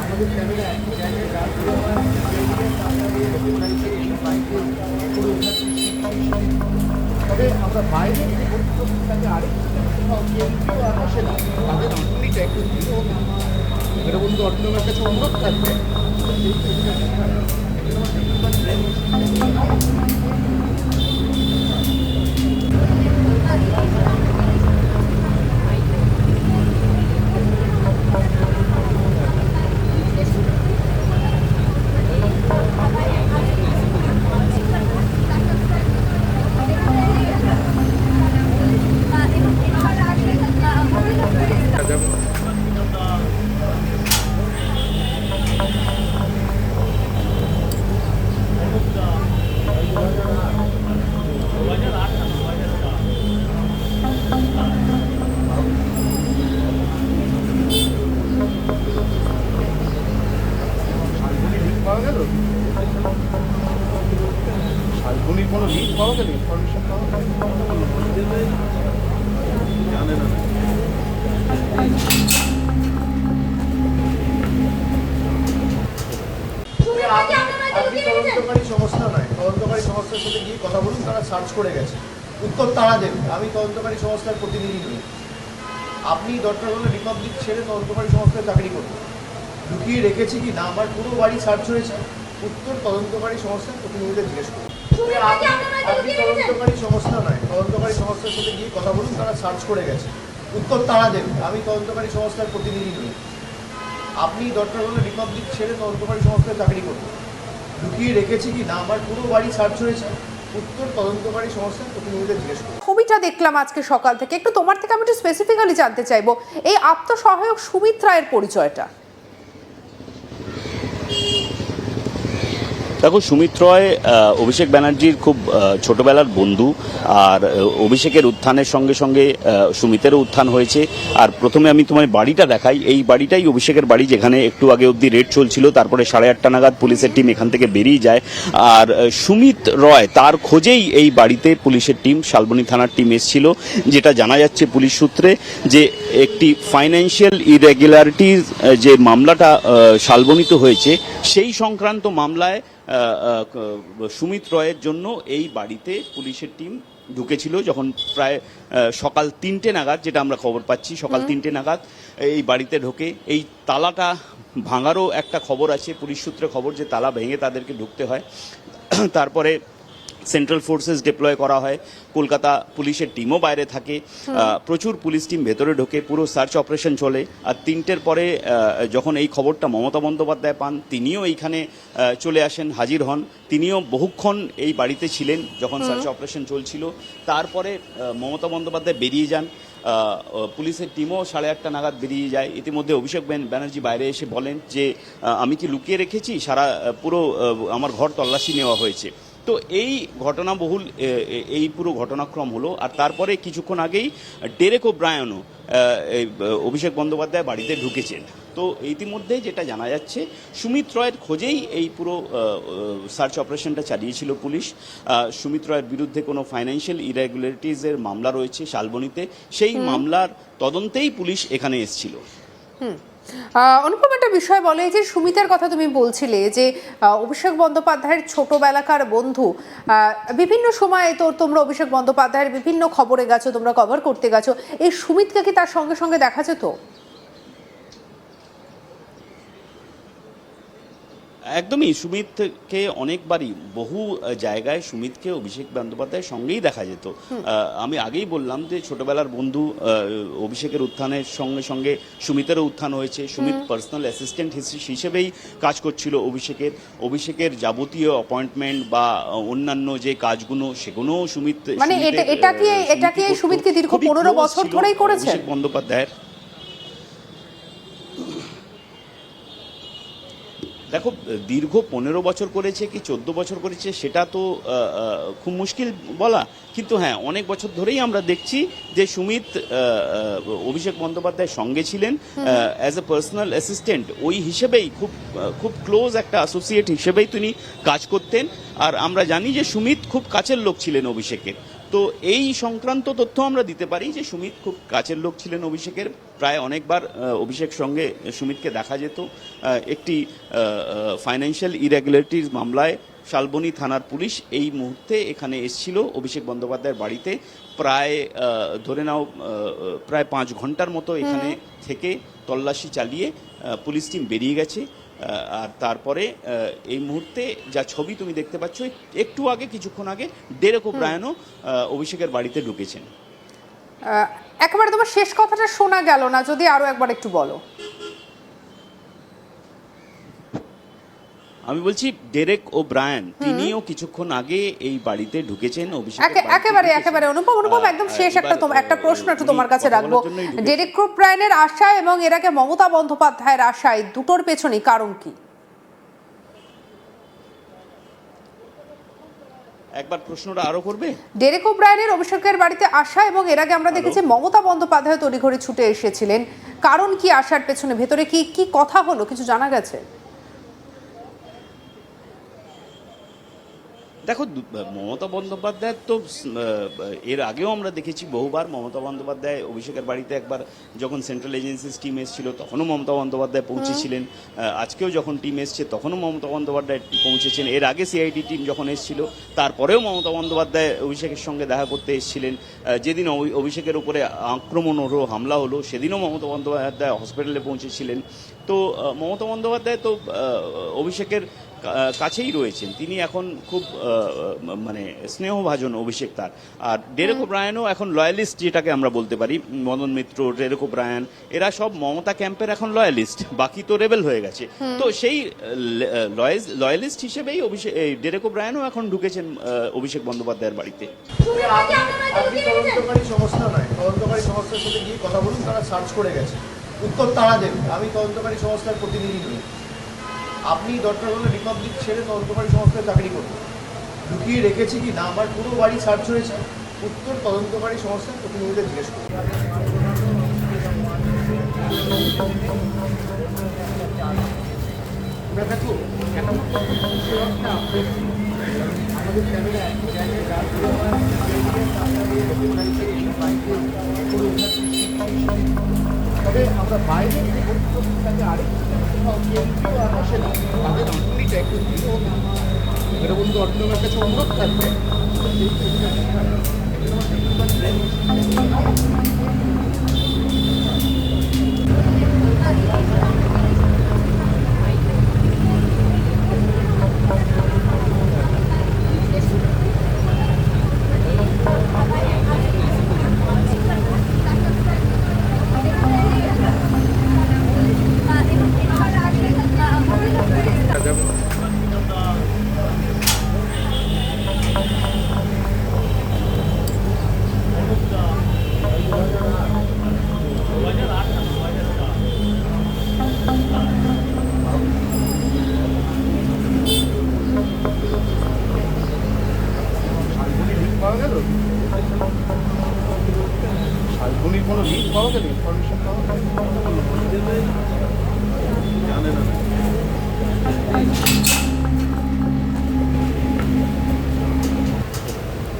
আমাদের ক্যামেরা একই জায়গায় রাখলে তবে আমরা বাইরে যে কর্তৃপক্ষ তাকে আরেকটু কেউ আসে না, তাদের আঙুলিটা একটু দিতে হবে। এটা বন্ধু অটোনোমার কাছে অনুরোধ থাকবে। শালবনির কোনো লিড পাওয়া গেল, ইনফরমেশন পাওয়া গেল? জানে না। আপনি তদন্তকারী সংস্থা নয়, তদন্তকারী সংস্থার সাথে গিয়ে কথা বলুন, তারা সার্চ করে গেছে, উত্তর তারা দেবে। আমি তদন্তকারী সংস্থার প্রতিনিধি নই। আপনি দরকার হলে রিপাবলিক ছেড়ে তদন্তকারী সংস্থায় চাকরি করুন। লুকিয়ে রেখেছি কি না আমার পুরো বাড়ি সার্চ হয়েছে, উত্তর তদন্তকারী সংস্থার প্রতিনিধিদের জিজ্ঞেস করুন। আপনি তদন্তকারী সংস্থা নয়, তদন্তকারী সংস্থার সাথে গিয়ে কথা বলুন, তারা সার্চ করে গেছে, উত্তর তারা দেবে। আমি তদন্তকারী সংস্থার প্রতিনিধি নই। আপনি দরকার হলে রিপাবলিক ছেড়ে তদন্তকারী সংস্থায় চাকরি করুন। লুকিয়ে রেখেছি কি না আমার পুরো বাড়ি সার্চ হয়েছে, উত্তর তদন্তকারী সংস্থার প্রতিনিধিদের জিজ্ঞেস করুন। ছবিটা দেখলাম আজকে সকাল থেকে, একটু তোমার থেকে আমি একটু স্পেসিফিক্যালি জানতে চাইবো এই আত্মসহায়ক সুমিত রায়ের পরিচয়টা। দেখো, সুমিত রয় অভিষেক ব্যানার্জির খুব ছোটবেলার বন্ধু, আর অভিষেকের উত্থানের সঙ্গে সঙ্গে সুমিতেরও উত্থান হয়েছে। আর প্রথমে আমি তোমার বাড়িটা দেখাই, এই বাড়িটাই অভিষেকের বাড়ি, যেখানে একটু আগে অবধি রেড চলছিল, তারপরে 8:30 নাগাদ পুলিশের টিম এখান থেকে বেরিয়ে যায়। আর সুমিত রয় তার খোঁজেই এই বাড়িতে পুলিশের টিম, শালবনী থানার টিম এসেছিল। যেটা জানা যাচ্ছে পুলিশ সূত্রে, যে একটি ফাইন্যান্সিয়াল ইরেগুলারিটির যে মামলাটা শালবনীতে হয়েছে, সেই সংক্রান্ত মামলায় সুমিত রয়ের জন্য এই বাড়িতে পুলিশের টিম ঢুকেছিল। যখন প্রায় সকাল 3টে নাগাদ, যেটা আমরা খবর পাচ্ছি, সকাল 3টে নাগাদ এই বাড়িতে ঢোকে। এই তালাটা ভাঙারও একটা খবর আছে, পুলিশ সূত্রে খবর, যে তালা ভেঙে তাদেরকে ঢুকতে হয়। তারপরে সেন্ট্রাল ফোর্সেস ডিপ্লয় করা হয়, কলকাতা পুলিশের টিমও বাইরে থাকে, প্রচুর পুলিশ টিম ভেতরে ঢোকে, পুরো সার্চ অপারেশন চলে। আর 3টের পরে যখন এই খবরটা মমতা বন্দ্যোপাধ্যায় পান, তিনিও এইখানে চলে আসেন, হাজির হন। তিনিও বহুক্ষণ এই বাড়িতে ছিলেন যখন সার্চ অপারেশন চলছিল। তারপরে মমতা বন্দ্যোপাধ্যায় বেরিয়ে যান, পুলিশের টিমও 8:30 নাগাদ বেরিয়ে যায়। ইতিমধ্যে অভিষেক ব্যানার্জি বাইরে এসে বলেন যে আমি কি লুকিয়ে রেখেছি, পুরো আমার ঘর তল্লাশি নেওয়া হয়েছে। তো এই ঘটনাবহুল এই পুরো ঘটনাক্রম হলো। আর তারপরে কিছুক্ষণ আগেই ডেরেক ওব্রায়ানও অভিষেক বন্দ্যোপাধ্যায় বাড়িতে ঢুকেছেন। তো ইতিমধ্যে যেটা জানা যাচ্ছে, সুমিত রয়ের খোঁজেই এই পুরো সার্চ অপারেশনটা চালিয়েছিল পুলিশ। সুমিত রয়ের বিরুদ্ধে কোনো ফাইন্যান্সিয়াল ইরেগুলারিটিজের মামলা রয়েছে শালবনীতে, সেই মামলার তদন্তেই পুলিশ এখানে এসেছিল। অনুপম, একটা বিষয় বলে যে সুমিতের কথা তুমি বলছিলে, যে অভিষেক বন্দ্যোপাধ্যায়ের ছোটবেলাকার বন্ধু, বিভিন্ন সময় তো তোমরা অভিষেক বন্দ্যোপাধ্যায়ের বিভিন্ন খবরে গেছো, তোমরা কভার করতে গেছো, এই সুমিতকে কি তার সঙ্গে সঙ্গে দেখা যেত? একদমই, সুমিতকে অনেকবারই বহু জায়গায় সুমিতকে অভিষেক বন্দ্যোপাধ্যায়ের সঙ্গেই দেখা যেত। আমি আগেই বললাম যে ছোটবেলার বন্ধু, অভিষেকের উত্থানের সঙ্গে সঙ্গে সুমিতেরও উত্থান হয়েছে। সুমিত পার্সোনাল অ্যাসিস্ট্যান্ট হিসেবেই কাজ করছিল অভিষেকের যাবতীয় অ্যাপয়েন্টমেন্ট বা অন্যান্য যে কাজগুলো, সেগুলো সুমিত, মানে এটা কি সুমিতকে দীর্ঘ 15 বছর ধরেই করেছে অভিষেক বন্দ্যোপাধ্যায়ের। দেখো, দীর্ঘ 15 বছর করেছে কি 14 বছর করেছে সেটা তো খুব মুশকিল বলা, কিন্তু হ্যাঁ, অনেক বছর ধরেই আমরা দেখছি যে সুমিত অভিষেক বন্দ্যোপাধ্যায়ের সঙ্গে ছিলেন অ্যাজ এ পার্সোনাল অ্যাসিস্ট্যান্ট, ওই হিসেবেই খুব ক্লোজ একটা অ্যাসোসিয়েট হিসেবেই তিনি কাজ করতেন। আর আমরা জানি যে সুমিত খুব কাছের লোক ছিলেন অভিষেকের। তো এই সংক্রান্ত তথ্য আমরা দিতে পারি যে সুমিত খুব কাছের লোক ছিলেন অভিষেকের, প্রায় অনেকবার অভিষেক সঙ্গে সুমিতকে দেখা যেত। একটি ফাইন্যান্সিয়াল ইরেগুলারিটিস মামলায় শালবনী থানার পুলিশ এই মুহূর্তে এখানে এসেছিল অভিষেক বন্দ্যোপাধ্যায়ের বাড়িতে, প্রায় ধরে নাও প্রায় 5 ঘন্টার মতো এখানে থেকে তল্লাশি চালিয়ে পুলিশ টিম বেরিয়ে গেছে। আর তারপরে এই মুহূর্তে যা ছবি তুমি দেখতে পাচ্ছ, একটু আগে কিছুক্ষণ আগে ডেরেক ওব্রায়ানও অভিষেকের বাড়িতে ঢুকেছেন। একেবারে তোমার শেষ কথাটা শোনা গেল না, যদি আরো একবার একটু বলো। আমি বলছি ডেরেক ওব্রায়ান তিনিও কিছুক্ষণ আগে এই বাড়িতে ঢুকেছেন অভিষেক। একেবারে অনুপম একদম শেষ একটা প্রশ্ন একটু তোমার কাছে রাখবো। ডেরেক ওব্রায়ানের আশায় এবং এর আগে মমতা বন্দ্যোপাধ্যায়ের আশায় দুটোর পেছনে কারণ কি? একবার প্রশ্নটা আরো করবে। ডেরেক ওব্রায়ানের অভিষেকের বাড়িতে আসা এবং এর আগে আমরা দেখেছি মমতা বন্দ্যোপাধ্যায় তড়িঘড়ি ছুটে এসেছিলেন, কারণ কি আসার পেছনে? ভেতরে কি কথা হলো, কিছু জানা গেছে? দেখো, মমতা বন্দ্যোপাধ্যায়ের তো এর আগেও আমরা দেখেছি বহুবার মমতা বন্দ্যোপাধ্যায় অভিষেকের বাড়িতে একবার যখন সেন্ট্রাল এজেন্সিস টিম এসেছিল তখনও মমতা বন্দ্যোপাধ্যায় পৌঁছেছিলেন, আজকেও যখন টিম এসছে তখনও মমতা বন্দ্যোপাধ্যায় পৌঁছেছেন, এর আগে সিআইডি টিম যখন এসেছিল তারপরেও মমতা বন্দ্যোপাধ্যায় অভিষেকের সঙ্গে দেখা করতে এসেছিলেন। যেদিন অভিষেকের উপরে আক্রমণ হলো, হামলা হলো, সেদিনও মমতা বন্দ্যোপাধ্যায় হসপিটালে পৌঁছেছিলেন। তো মমতা বন্দ্যোপাধ্যায় তো অভিষেকের কাছেই রয়েছেন, তিনি এখন খুব মানে স্নেহভাজন অভিষেক তার। আর ডেরেক ওব্রায়ানও এখন লয়ালিস্ট, যেটাকে আমরা বলতে পারি, মদন মিত্র, ডেরেক ওব্রায়ান এরা সব মমতা ক্যাম্পের এখন লয়ালিস্ট, বাকি তো রেবেল হয়ে গেছে। তো সেই লয়ালিস্ট হিসেবেই ডেরেক ওব্রায়ানও এখন ঢুকেছেন অভিষেক বন্দ্যোপাধ্যায়ের বাড়িতে। আপনি তদন্তকারী সংস্থা নয়, তদন্তকারী সংস্থার সাথে গিয়ে কথা বলুন, তারা সার্চ করে গেছে, উত্তর তারা দেবে। আমি তদন্তকারী সংস্থার প্রতিনিধি নই। আপনি দরকার হলে রিপাবলিক ছেড়ে তদন্তকারী সংস্থায় চাকরি করুন। লুকিয়ে রেখেছি কি না আমার পুরো বাড়ি সার্চ হয়েছে, উত্তর তদন্তকারী সংস্থার প্রতিনিধিদের জিজ্ঞেস করুন। তবে আমরা বাইরে আসে না, তাদের আন্তরিকটা একটু এটা বন্ধু অর্থনগরের কাছে অনুরোধ থাকবে। শালবনির কোনো লিঙ্ক পাওয়া গেল, ইনফরমেশন পাওয়া গেল? জানে না।